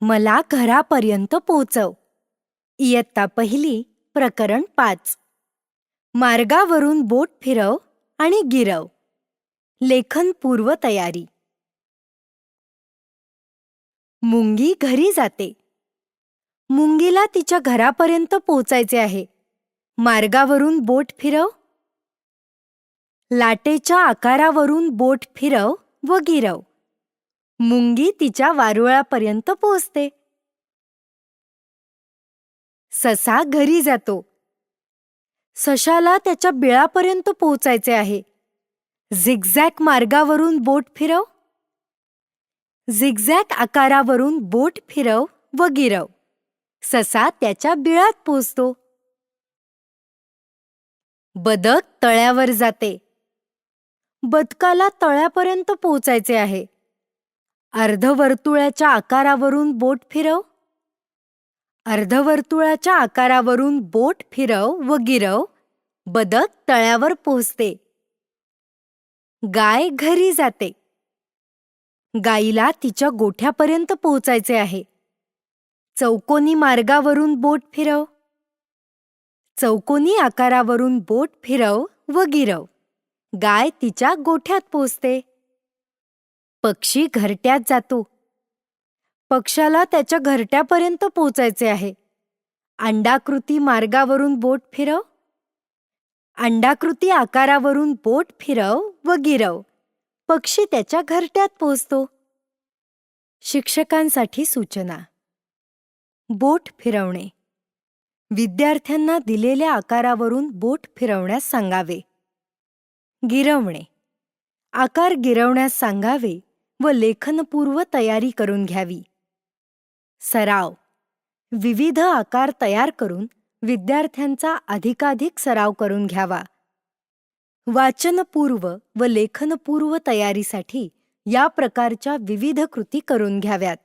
मला घरापर्यंत पोहोचव. इयत्ता पहिली, प्रकरण 5. मार्गावरून बोट फिरव आणि गिरव. लेखन पूर्व तयारी. मुंगी घरी जाते. मुंगीला तिच्या घरापर्यंत पोहोचायचे आहे. मार्गावरून बोट फिरव. लाटेच्या आकारावरून बोट फिरव व गिरव. मुंगी तिच्या वारुळापर्यंत पोहोचते. ससा घरी जातो. सशाला त्याच्या बिळापर्यंत पोहोचायचे आहे. झिगझॅग मार्गावरून बोट फिरव. झिगझॅग आकारावरून बोट फिरव व गिरव. ससा त्याच्या बिळात पोहोचतो. बदक तळ्यावर जाते. बदकाला तळ्यापर्यंत पोहोचायचे आहे. अर्धवर्तुळाच्या आकारावरून बोट फिरव. अर्धवर्तुळाच्या आकारावरून बोट फिरव व गिरव. बदक तळ्यावर पोहोचते. गाय घरी जाते. गायीला तिच्या गोठ्यापर्यंत पोहोचायचे आहे. चौकोनी मार्गावरून बोट फिरव. चौकोनी आकारावरून बोट फिरव व गिरव. गाय तिच्या गोठ्यात पोहोचते. पक्षी घरट्यात जातो. पक्षाला त्याच्या घरट्यापर्यंत पोहोचायचे आहे. अंडाकृती मार्गावरून बोट फिरव. अंडाकृती आकारावरून बोट फिरव व गिरव. पक्षी त्याच्या घरट्यात पोहोचतो. शिक्षकांसाठी सूचना. बोट फिरवणे. विद्यार्थ्यांना दिलेल्या आकारावरून बोट फिरवण्यास सांगावे. गिरवणे. आकार गिरवण्यास सांगावे व लेखनपूर्व तयारी करून घ्यावी. सराव. विविध आकार तयार करून विद्यार्थ्यांचा अधिकाधिक सराव करून घ्यावा. वाचनपूर्व व लेखनपूर्व तयारीसाठी या प्रकारच्या विविध कृती करून घ्याव्यात.